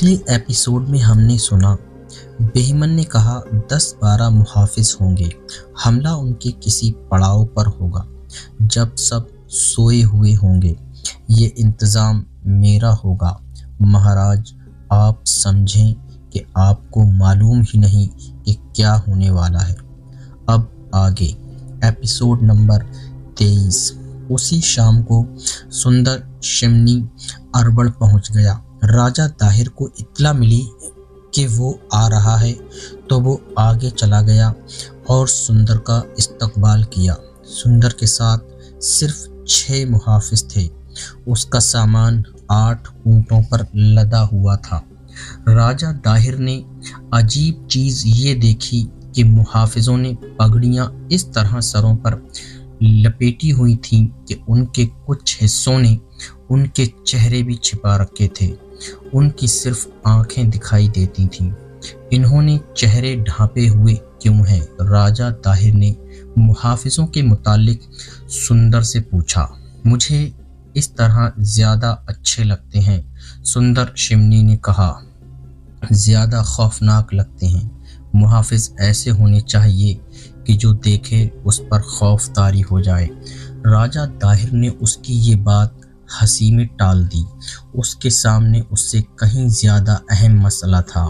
पिछले एपिसोड में हमने सुना बेहमन ने कहा 10-12 मुहाफिज होंगे। हमला उनके किसी पड़ाव पर होगा जब सब सोए हुए होंगे। ये इंतज़ाम मेरा होगा। महाराज, आप समझें कि आपको मालूम ही नहीं कि क्या होने वाला है। अब आगे एपिसोड नंबर 23। उसी शाम को सुंदर शिमनी अरबड़ पहुंच गया। राजा दाहिर को इत्तला मिली कि वो आ रहा है तो वो आगे चला गया और सुंदर का इस्तकबाल किया। सुंदर के साथ सिर्फ 6 मुहाफिज थे। उसका सामान 8 ऊंटों पर लदा हुआ था। राजा दाहिर ने अजीब चीज़ ये देखी कि मुहाफिजों ने पगड़ियाँ इस तरह सरों पर लपेटी हुई थीं कि उनके कुछ हिस्सों ने उनके चेहरे भी छिपा रखे थे। उनकी सिर्फ आंखें दिखाई देती थीं। इन्होंने चेहरे ढांपे हुए क्यों हैं? राजा दाहिर ने मुहाफिजों के मुतालिक सुंदर से पूछा। मुझे इस तरह ज़्यादा अच्छे लगते हैं, सुंदर शिमनी ने कहा। ज़्यादा खौफनाक लगते हैं। मुहाफिज ऐसे होने चाहिए कि जो देखे उस पर खौफ तारी हो जाए। राजा दाहिर ने उसकी ये बात हंसी में टाल दी। उसके सामने उससे कहीं ज़्यादा अहम मसला था।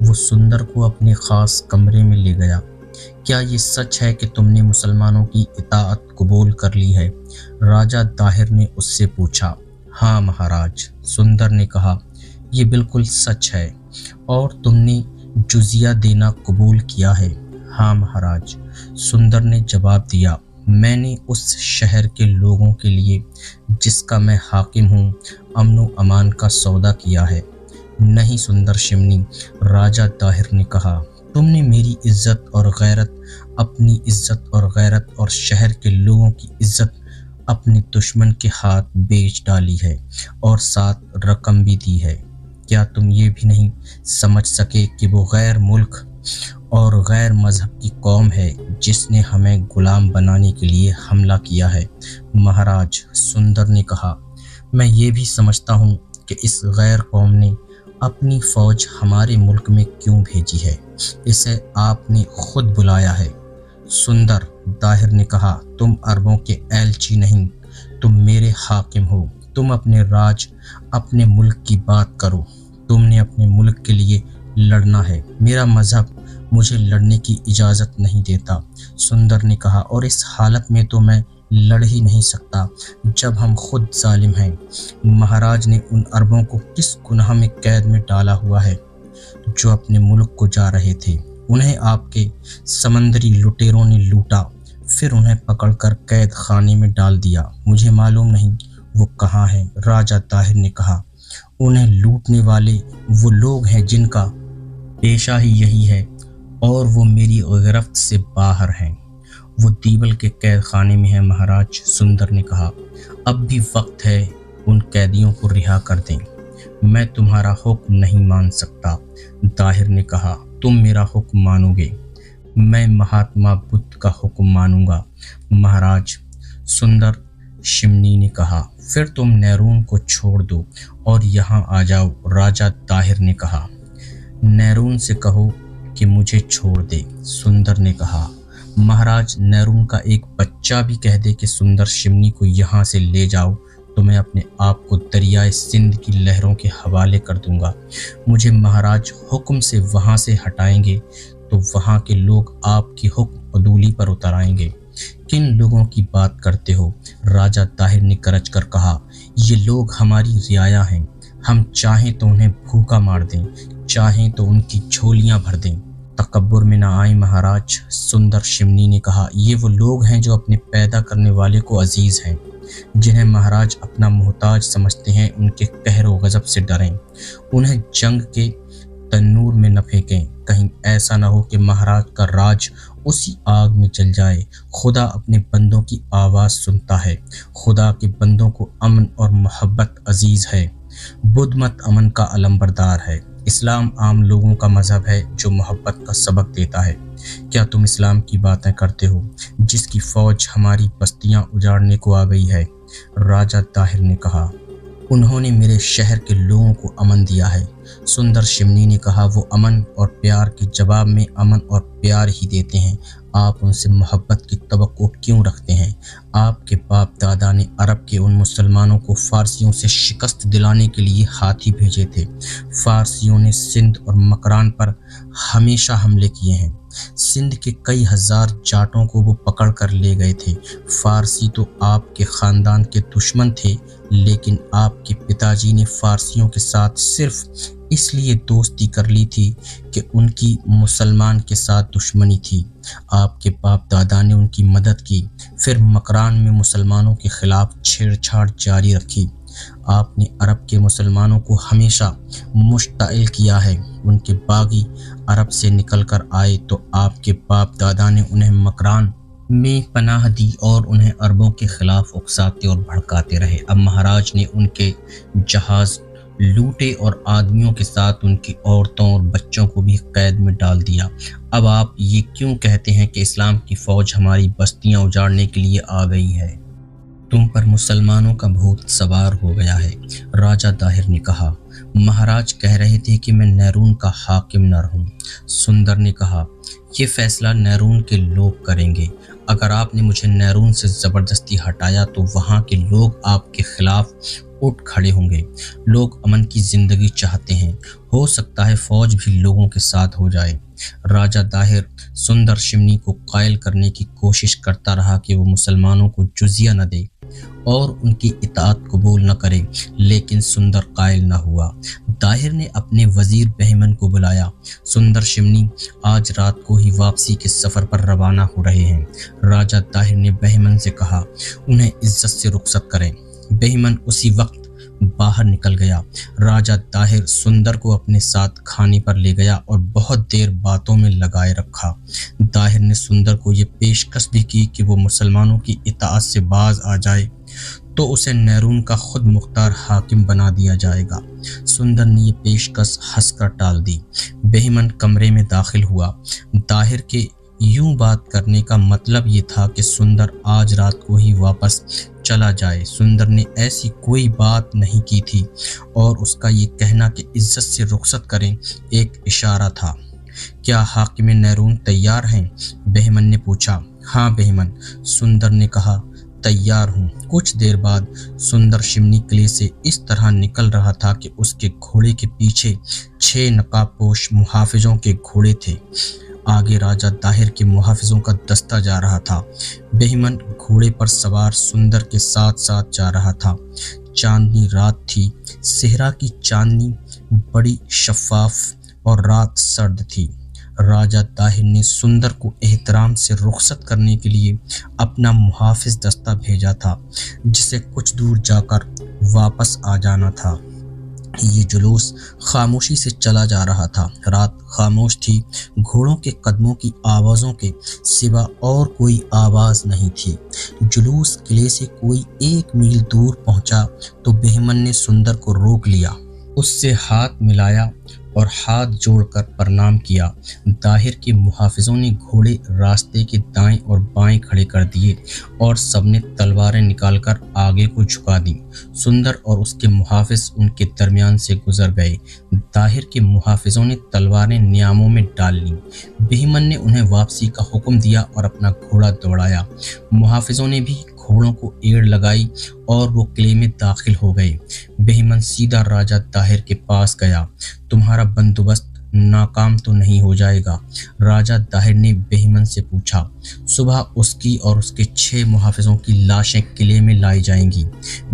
वो सुंदर को अपने ख़ास कमरे में ले गया। क्या ये सच है कि तुमने मुसलमानों की इताअत कबूल कर ली है? राजा दाहिर ने उससे पूछा। हाँ महाराज, सुंदर ने कहा, ये बिल्कुल सच है। और तुमने जुजिया देना कबूल किया है? हाँ महाराज, सुंदर ने जवाब दिया। मैंने उस शहर के लोगों के लिए जिसका मैं हाकिम हूँ अमन व अमान का सौदा किया है। नहीं सुंदर शिमनी, राजा दाहिर ने कहा, तुमने मेरी इज्जत और गैरत, अपनी इज्जत और गैरत और शहर के लोगों की इज्जत अपने दुश्मन के हाथ बेच डाली है और साथ रकम भी दी है। क्या तुम ये भी नहीं समझ सके कि वो गैर मुल्क और गैर मजहब की कौम है जिसने हमें गुलाम बनाने के लिए हमला किया है? महाराज, सुंदर ने कहा, मैं ये भी समझता हूँ कि इस गैर कौम ने अपनी फ़ौज हमारे मुल्क में क्यों भेजी है। इसे आपने खुद बुलाया है। सुंदर, दाहिर ने कहा, तुम अरबों के एलची नहीं, तुम मेरे हाकिम हो। तुम अपने राज, अपने मुल्क की बात करो। तुमने अपने मुल्क के लिए लड़ना है। मेरा मजहब मुझे लड़ने की इजाज़त नहीं देता, सुंदर ने कहा, और इस हालत में तो मैं लड़ ही नहीं सकता जब हम खुद जालिम हैं। महाराज ने उन अरबों को किस गुनाह में कैद में डाला हुआ है जो अपने मुल्क को जा रहे थे? उन्हें आपके समंदरी लुटेरों ने लूटा, फिर उन्हें पकड़कर कैद खाने में डाल दिया। मुझे मालूम नहीं वो कहाँ हैं। राजा दाहिर ने कहा, उन्हें लूटने वाले वो लोग हैं जिनका पेशा ही यही है और वो मेरी गिरफ्त से बाहर हैं। वो दीवल के कैद खाने में है महाराज, सुंदर ने कहा। अब भी वक्त है, उन कैदियों को रिहा कर दें। मैं तुम्हारा हुक्म नहीं मान सकता, दाहिर ने कहा। तुम मेरा हुक्म मानोगे? मैं महात्मा बुद्ध का हुक्म मानूंगा महाराज, सुंदर शिमनी ने कहा। फिर तुम नैरून को छोड़ दो और यहाँ आ जाओ, राजा दाहिर ने कहा। नैरून से कहो कि मुझे छोड़ दे, सुंदर ने कहा। महाराज, नैरून का एक बच्चा भी कह दे कि सुंदर शिमनी को यहाँ से ले जाओ तो मैं अपने आप को दरियाए सिंध की लहरों के हवाले कर दूंगा। मुझे महाराज हुक्म से वहाँ से हटाएंगे तो वहाँ के लोग आपकी हुक्म अदूली पर उतर आएंगे। किन लोगों की बात करते हो? राजा दाहिर ने गरज कर कहा। ये लोग हमारी रियाया हैं। हम चाहें तो उन्हें भूखा मार दें, चाहें तो उनकी झोलियां भर दें। तकब्बुर में ना आए महाराज, सुंदर शिमनी ने कहा। ये वो लोग हैं जो अपने पैदा करने वाले को अजीज हैं, जिन्हें महाराज अपना मोहताज समझते हैं। उनके कहर व गज़ब से डरें, उन्हें जंग के तन्नूर में न फेंकें। कहीं ऐसा न हो कि महाराज का राज उसी आग में जल जाए। खुदा अपने बंदों की आवाज़ सुनता है। खुदा के बंदों को अमन और मोहब्बत अजीज़ है। बुद्ध मत अमन का अलंबरदार है। इस्लाम आम लोगों का मजहब है जो मोहब्बत का सबक देता है। क्या तुम इस्लाम की बातें करते हो जिसकी फ़ौज हमारी बस्तियां उजाड़ने को आ गई है? राजा दाहिर ने कहा। उन्होंने मेरे शहर के लोगों को अमन दिया है। सुंदर शिमनी ने कहा, वो अमन और प्यार के जवाब में अमन और प्यार ही देते हैं। आप उनसे मोहब्बत की तवक्को क्यों रखते हैं? आपके बाप दादा ने अरब के उन मुसलमानों को फारसियों से शिकस्त दिलाने के लिए हाथी भेजे थे। फारसियों ने सिंध और मकरान पर हमेशा हमले किए हैं। सिंध के कई हजार जाटों को वो पकड़ कर ले गए थे। फारसी तो आपके खानदान के दुश्मन थे, लेकिन आपके पिताजी ने फारसियों के साथ सिर्फ इसलिए दोस्ती कर ली थी कि उनकी मुसलमान के साथ दुश्मनी थी। आपके बाप दादा ने उनकी मदद की, फिर मकरान में मुसलमानों के खिलाफ छेड़छाड़ जारी रखी। आपने अरब के मुसलमानों को हमेशा मुश्ताइल किया है। उनके बागी अरब से निकलकर आए तो आपके बाप दादा ने उन्हें मकरान में पनाह दी और उन्हें अरबों के खिलाफ उकसाते और भड़काते रहे। अब महाराज ने उनके जहाज लूटे और आदमियों के साथ उनकी औरतों और बच्चों को भी कैद में डाल दिया। अब आप ये क्यों कहते हैं कि इस्लाम की फौज हमारी बस्तियां उजाड़ने के लिए आ गई है? तुम पर मुसलमानों का भूत सवार हो गया है। राजा दाहिर ने कहा, महाराज कह रहे थे कि मैं नैरून का हाकिम न रहूं। सुंदर ने कहा, ये फैसला नैरून के लोग करेंगे। अगर आपने मुझे नैरून से ज़बरदस्ती हटाया तो वहाँ के लोग आपके खिलाफ उठ खड़े होंगे। लोग अमन की ज़िंदगी चाहते हैं। हो सकता है फौज भी लोगों के साथ हो जाए। राजा दाहिर सुंदर शिमनी को कायल करने की कोशिश करता रहा कि वो मुसलमानों को जुजिया न दे और उनकी इताअत कबूल न करे, लेकिन सुंदर कायल न हुआ। दाहिर ने अपने वजीर बहमन को बुलाया। सुंदर शिमनी आज रात को ही वापसी के सफ़र पर रवाना हो रहे हैं। राजा दाहिर ने बहमन से कहा, उन्हें इज्जत से रुखसत करें। बहमन उसी वक्त बाहर निकल गया। राजा दाहिर सुंदर को अपने साथ खाने पर ले गया और बहुत देर बातों में लगाए रखा। दाहिर ने सुंदर को ये पेशकश भी की कि वो मुसलमानों की इताअत से बाज आ जाए तो उसे नैरून का खुद मुख्तार हाकिम बना दिया जाएगा। सुंदर ने ये पेशकश हंसकर टाल दी। बहमन कमरे में दाखिल हुआ। दाहिर के यूं बात करने का मतलब ये था कि सुंदर आज रात को ही वापस चला जाए। सुंदर ने ऐसी कोई बात नहीं की थी और उसका ये कहना कि इज्जत से रुखसत करें एक इशारा था। क्या हाकिम नैरून तैयार हैं? बहमन ने पूछा। हाँ बहमन, सुंदर ने कहा, तैयार हूँ। कुछ देर बाद सुंदर शिमनी किले से इस तरह निकल रहा था कि उसके घोड़े के पीछे 6 नकाबपोश मुहाफिजों के घोड़े थे। आगे राजा दाहिर के मुहाफिजों का दस्ता जा रहा था। बहमन घोड़े पर सवार सुंदर के साथ साथ जा रहा था। चांदनी रात थी। सेहरा की चांदनी बड़ी शफाफ और रात सर्द थी। राजा दाहिर ने सुंदर को एहतराम से रुखसत करने के लिए अपना मुहाफिज दस्ता भेजा था, जिसे कुछ दूर जाकर वापस आ जाना था। ये जुलूस खामोशी से चला जा रहा था। रात खामोश थी। घोड़ों के कदमों की आवाज़ों के सिवा और कोई आवाज़ नहीं थी। जुलूस किले से कोई 1 मील दूर पहुंचा तो बहमन ने सुंदर को रोक लिया, उससे हाथ मिलाया और हाथ जोड़कर प्रणाम किया। दाहिर के मुहाफिजों ने घोड़े रास्ते के दाएं और बाएं खड़े कर दिए और सबने तलवारें निकालकर आगे को झुका दी। सुंदर और उसके मुहाफिज उनके दरमियान से गुजर गए। दाहिर के मुहाफिजों ने तलवारें नियामों में डाल लीं। बहमन ने उन्हें वापसी का हुक्म दिया और अपना घोड़ा दौड़ाया। मुहाफिजों ने भी घोड़ों को एड़ लगाई और वो किले में दाखिल हो गए। बहमन सीधा राजा दाहिर के पास गया। तुम्हारा बंदोबस्त नाकाम तो नहीं हो जाएगा? राजा दाहिर ने बहमन से पूछा। सुबह उसकी और उसके 6 मुहाफिजों की लाशें किले में लाई जाएंगी।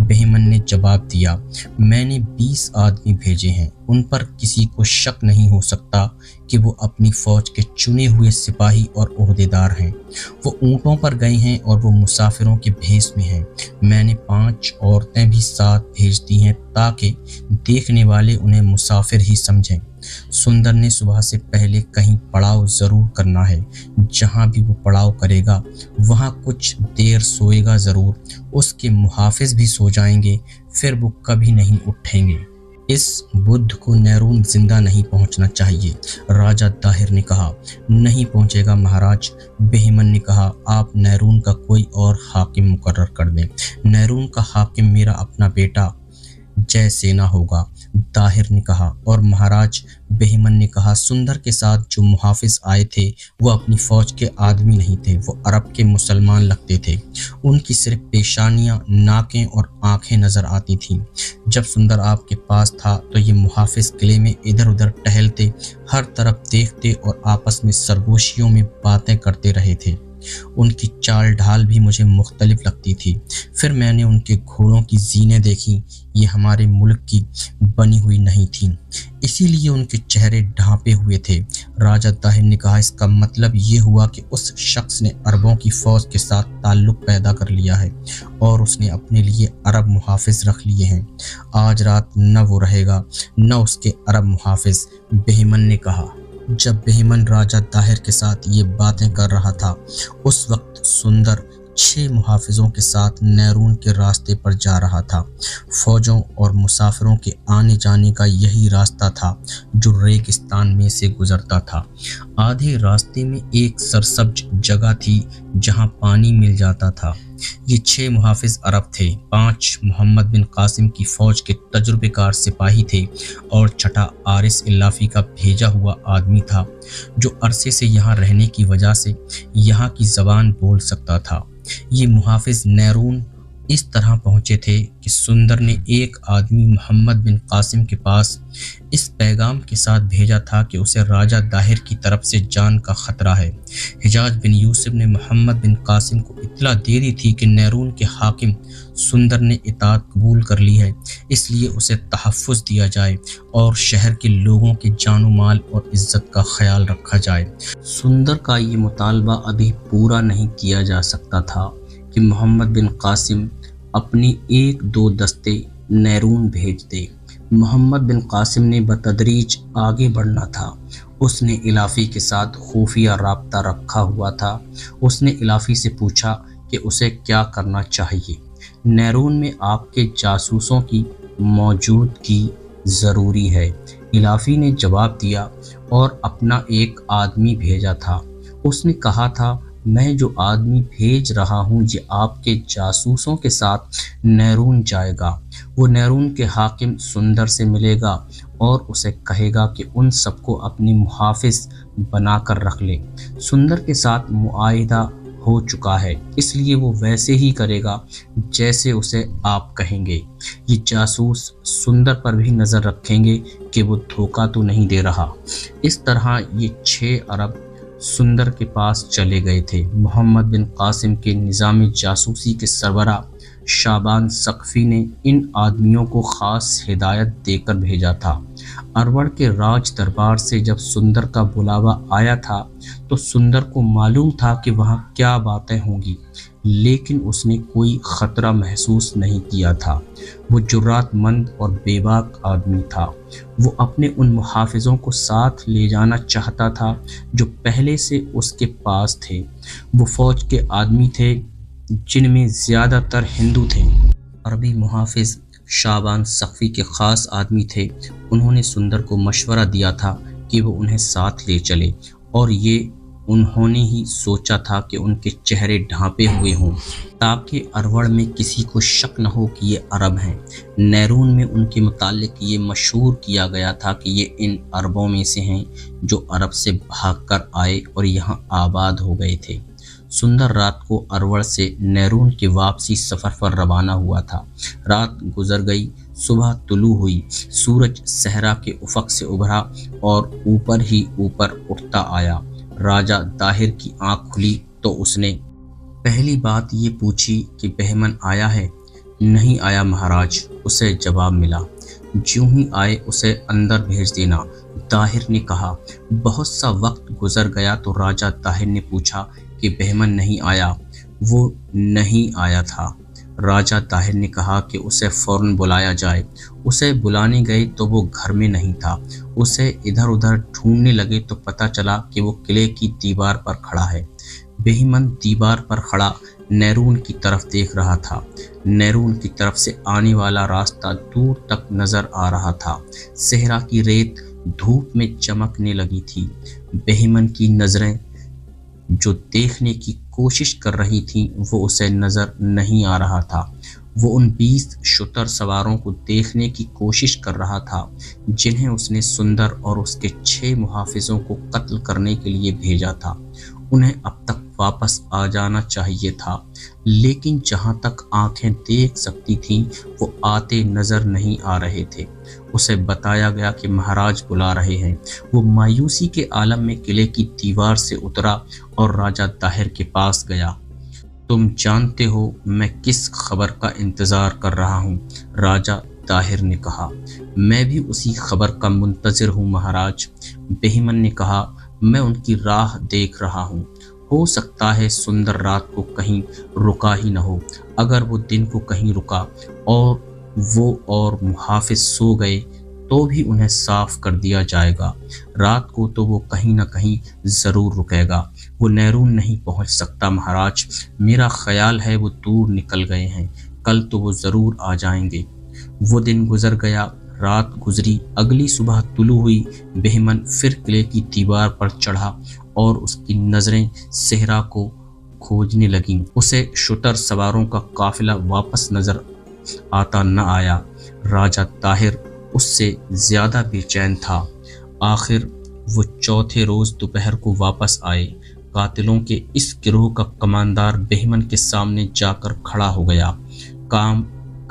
बहमन ने जवाब दिया, मैंने 20 आदमी भेजे हैं। उन पर किसी को शक नहीं हो सकता कि वो अपनी फौज के चुने हुए सिपाही और ओहदेदार हैं। वो ऊँटों पर गए हैं और वो मुसाफिरों के भेष में हैं। मैंने 5 औरतें भी साथ भेज दी हैं ताकि देखने वाले उन्हें मुसाफिर ही समझें। सुंदर ने सुबह से पहले कहीं पड़ाव ज़रूर करना है। जहाँ भी वो पड़ाव करेगा वहाँ कुछ देर सोएगा ज़रूर। उसके मुहाफिज भी सो जाएंगे, फिर वो कभी नहीं उठेंगे। इस बुद्ध को नैरून जिंदा नहीं पहुंचना चाहिए। राजा दाहिर ने कहा। नहीं पहुंचेगा महाराज। बहमन ने कहा, आप नैरून का कोई और हाकिम मुकर्रर कर दें। नैरून का हाकिम मेरा अपना बेटा जय सेना होगा, ताहिर ने कहा। और महाराज, बहमन ने कहा, सुंदर के साथ जो मुहाफिज आए थे वो अपनी फौज के आदमी नहीं थे, वो अरब के मुसलमान लगते थे। उनकी सिर्फ पेशानियां, नाकें और आंखें नजर आती थीं। जब सुंदर आपके पास था तो ये मुहाफिज किले में इधर उधर टहलते, हर तरफ देखते और आपस में सरगोशियों में बातें करते रहे थे। उनकी चाल ढाल भी मुझे मुख्तलिफ लगती थी। फिर मैंने उनके घोड़ों की जीनें देखी, ये हमारे मुल्क की बनी हुई नहीं थीं, इसीलिए उनके चेहरे ढांपे हुए थे। राजा ताहिर ने कहा, इसका मतलब ये हुआ कि उस शख्स ने अरबों की फौज के साथ ताल्लुक पैदा कर लिया है और उसने अपने लिए अरब मुहाफिज रख लिए हैं। आज रात न वो रहेगा न उसके अरब मुहाफिज, बहमन ने कहा। जब बहमन राजा ताहिर के साथ ये बातें कर रहा था, उस वक्त सुंदर 6 मुहाफिजों के साथ नैरून के रास्ते पर जा रहा था। फौजों और मुसाफिरों के आने जाने का यही रास्ता था जो रेगिस्तान में से गुजरता था। आधे रास्ते में एक सरसब्ज जगह थी जहां पानी मिल जाता था। ये 6 मुहाफिज अरब थे। 5 मोहम्मद बिन कासिम की फौज के तजुर्बेकार सिपाही थे और छठा आरिस इल्लाफी का भेजा हुआ आदमी था जो अरसे से यहाँ रहने की वजह से यहाँ की ज़बान बोल सकता था। ये मुहाफिज नैरून इस तरह पहुंचे थे कि सुंदर ने एक आदमी मोहम्मद बिन कासिम के पास इस पैगाम के साथ भेजा था कि उसे राजा दाहिर की तरफ से जान का खतरा है। हिजाज बिन यूसुफ ने मोहम्मद बिन कासिम को इत्तला दे दी थी कि नैरून के हाकिम सुंदर ने इताअत कबूल कर ली है, इसलिए उसे तहफ़्फ़ुज़ दिया जाए और शहर के लोगों के जानो माल और इज्जत का ख्याल रखा जाए। सुंदर का ये मुतालबा अभी पूरा नहीं किया जा सकता था कि मोहम्मद बिन कासिम अपनी 1-2 दस्ते नैरून भेज दे। मोहम्मद बिन कासिम ने बतदरीज आगे बढ़ना था। उसने इलाफ़ी के साथ खुफिया राब्ता रखा हुआ था। उसने इलाफ़ी से पूछा कि उसे क्या करना चाहिए। नैरून में आपके जासूसों की मौजूदगी ज़रूरी है, इलाफ़ी ने जवाब दिया और अपना एक आदमी भेजा था। उसने कहा था, मैं जो आदमी भेज रहा हूँ ये आपके जासूसों के साथ नैरून जाएगा। वो नैरून के हाकिम सुंदर से मिलेगा और उसे कहेगा कि उन सबको अपनी मुहाफिज बनाकर रख ले। सुंदर के साथ मुआहिदा हो चुका है, इसलिए वो वैसे ही करेगा जैसे उसे आप कहेंगे। ये जासूस सुंदर पर भी नज़र रखेंगे कि वो धोखा तो नहीं दे रहा। इस तरह ये 6 अरब सुंदर के पास चले गए थे। मोहम्मद बिन कासिम के निज़ामी जासूसी के सरबराह शाबान सकफ़ी ने इन आदमियों को ख़ास हिदायत देकर भेजा था। अरवड़ के राज दरबार से जब सुंदर का बुलावा आया था तो सुंदर को मालूम था कि वहाँ क्या बातें होंगी, लेकिन उसने कोई ख़तरा महसूस नहीं किया था। वो जुर्रातमंद और बेबाक आदमी था। वो अपने उन मुहाफिजों को साथ ले जाना चाहता था जो पहले से उसके पास थे। वो फ़ौज के आदमी थे जिनमें ज़्यादातर हिंदू थे। अरबी मुहाफिज शाबान सकफ़ी के ख़ास आदमी थे। उन्होंने सुंदर को मशवरा दिया था कि वो उन्हें साथ ले चले और ये उन्होंने ही सोचा था कि उनके चेहरे ढांपे हुए हों ताकि अरवड़ में किसी को शक न हो कि ये अरब हैं। नैरून में उनके मुतालिक ये मशहूर किया गया था कि ये इन अरबों में से हैं जो अरब से भागकर आए और यहाँ आबाद हो गए थे। सुंदर रात को अरवड़ से नैरून के वापसी सफ़र पर रवाना हुआ था। रात गुजर गई, सुबह तुलू हुई, सूरज सहरा के उफ़क़ से उभरा और ऊपर ही ऊपर उठता आया। राजा दाहिर की आँख खुली तो उसने पहली बात ये पूछी कि बहमन आया है? नहीं आया महाराज, उसे जवाब मिला। ज्यों ही आए उसे अंदर भेज देना, दाहिर ने कहा। बहुत सा वक्त गुजर गया तो राजा दाहिर ने पूछा कि बहमन नहीं आया? वो नहीं आया था। राजा दाहिर ने कहा कि उसे फ़ौरन बुलाया जाए। उसे बुलाने गए तो वो घर में नहीं था। उसे इधर उधर ढूंढने लगे तो पता चला कि वो किले की दीवार पर खड़ा है। बहमन दीवार पर खड़ा नैरून की तरफ देख रहा था। नैरून की तरफ से आने वाला रास्ता दूर तक नज़र आ रहा था। सहरा की रेत धूप में चमकने लगी थी। बहमन की नज़रें जो देखने की कोशिश कर रही थीं वो उसे नज़र नहीं आ रहा था। वो उन 20 शुतर सवारों को देखने की कोशिश कर रहा था जिन्हें उसने सुंदर और उसके 6 मुहाफिजों को कत्ल करने के लिए भेजा था। उन्हें अब तक वापस आ जाना चाहिए था, लेकिन जहां तक आंखें देख सकती थीं वो आते नजर नहीं आ रहे थे। उसे बताया गया कि महाराज बुला रहे हैं। वो मायूसी के आलम में किले की दीवार से उतरा और राजा ताहिर के पास गया। तुम जानते हो मैं किस खबर का इंतजार कर रहा हूँ, राजा ताहिर ने कहा। मैं भी उसी खबर का मुंतजिर हूँ महाराज, बहिमन ने कहा। मैं उनकी राह देख रहा हूँ। हो सकता है सुंदर रात को कहीं रुका ही न हो। अगर वो दिन को कहीं रुका और वो और मुहाफिज सो गए तो भी उन्हें साफ कर दिया जाएगा। रात को तो वो कहीं न कहीं ज़रूर रुकेगा। वो नैरून नहीं पहुंच सकता महाराज। मेरा ख्याल है वो दूर निकल गए हैं। कल तो वो ज़रूर आ जाएंगे। वो दिन गुजर गया, रात गुजरी। अगली सुबह तुलू हुई। बहिमन फिर किले की दीवार पर चढ़ा और उसकी नज़रें सेहरा को खोजने लगीं। उसे शुतर सवारों का काफिला वापस नजर आता न आया। राजा ताहिर उससे ज्यादा बेचैन था। आखिर वो चौथे रोज दोपहर को वापस आए। कातिलों के इस गिरोह का कमांडर बहिमन के सामने जाकर खड़ा हो गया। काम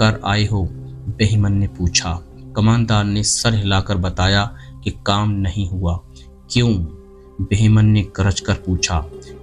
कर आए हो? बहिमन ने पूछा। कमांडर ने सर हिलाकर बताया कि काम नहीं हुआ। क्यों? बहिमन ने गरज कर पूछा।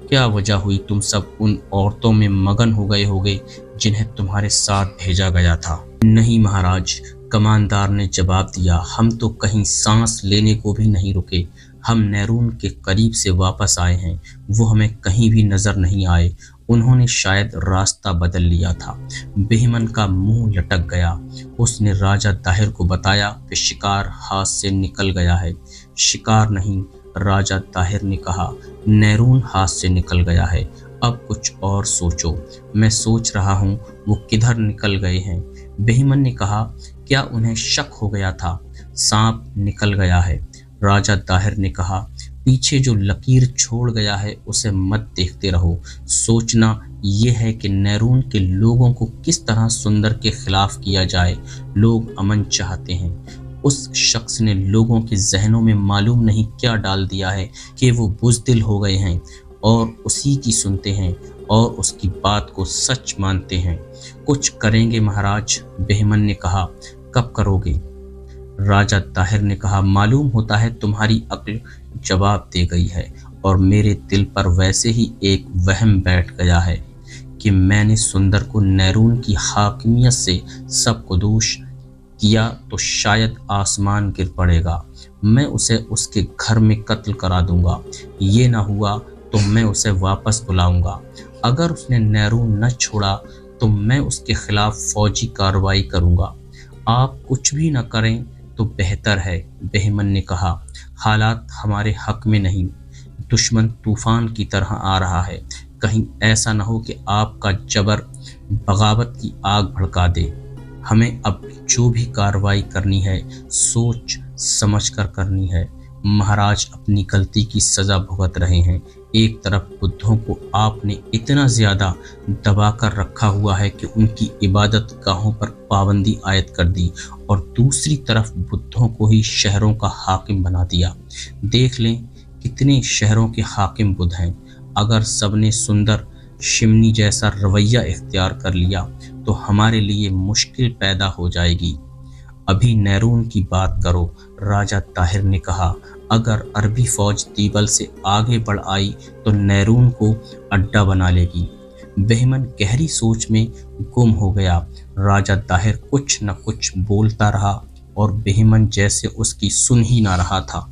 क्या वजह हुई? तुम सब उन औरतों में मगन हो गए होगे जिन्हें तुम्हारे साथ भेजा गया था। नहीं महाराज, कमांडर ने जवाब दिया। हम तो कहीं सांस लेने को भी नहीं रुके। हम नैरून के करीब से वापस आए हैं। वो हमें कहीं भी नजर नहीं आए। उन्होंने शायद रास्ता बदल लिया था। बहिमन का मुंह लटक गया। उसने राजा ताहिर को बताया कि शिकार हाथ से निकल गया है। शिकार नहीं, राजा ताहिर ने कहा, नैरून हाथ से निकल गया है। अब कुछ और सोचो। मैं सोच रहा हूँ वो किधर निकल गए हैं। बहिमन ने कहा, क्या उन्हें शक हो गया था? सांप निकल गया है। राजा ताहिर ने कहा, पीछे जो लकीर छोड़ गया है उसे मत देखते रहो। सोचना यह है कि नैरून के लोगों को किस तरह सुंदर के खिलाफ किया जाए। लोग अमन चाहते हैं। उस शख्स ने लोगों के जहनों में मालूम नहीं क्या डाल दिया है कि वो बुज़दिल हो गए हैं और उसी की सुनते हैं और उसकी बात को सच मानते हैं। कुछ करेंगे महाराज, बहिमन ने कहा। कब करोगे? राजा ताहिर ने कहा, मालूम होता है तुम्हारी अक्ल जवाब दे गई है और मेरे दिल पर वैसे ही एक वहम बैठ गया है कि मैंने सुंदर को नैरून की हाकिमियत से सबको दोष किया तो शायद आसमान गिर पड़ेगा। मैं उसे उसके घर में कत्ल करा दूंगा। ये ना हुआ तो मैं उसे वापस बुलाऊंगा। अगर उसने नैरून न छोड़ा तो मैं उसके खिलाफ फौजी कार्रवाई करूंगा। आप कुछ भी न करें तो बेहतर है, बहिमन ने कहा। हालात हमारे हक में नहीं। दुश्मन तूफान की तरह आ रहा है। कहीं ऐसा न हो कि आपका जबर बगावत की आग भड़का दे। हमें अब जो भी कार्रवाई करनी है सोच समझ कर करनी है। महाराज अपनी गलती की सज़ा भुगत रहे हैं। एक तरफ बुद्धों को आपने इतना ज़्यादा दबा कर रखा हुआ है कि उनकी इबादत गाहों पर पाबंदी आयद कर दी और दूसरी तरफ बुद्धों को ही शहरों का हाकिम बना दिया। देख लें कितने शहरों के हाकिम बुद्ध हैं। अगर सबने सुंदर शिमनी जैसा रवैया इख्तियार कर लिया तो हमारे लिए मुश्किल पैदा हो जाएगी। अभी नैरून की बात करो, राजा ताहिर ने कहा। अगर अरबी फौज दीबल से आगे बढ़ आई तो नैरून को अड्डा बना लेगी। बहिमन गहरी सोच में गुम हो गया। राजा ताहिर कुछ न कुछ बोलता रहा और बहिमन जैसे उसकी सुन ही ना रहा था।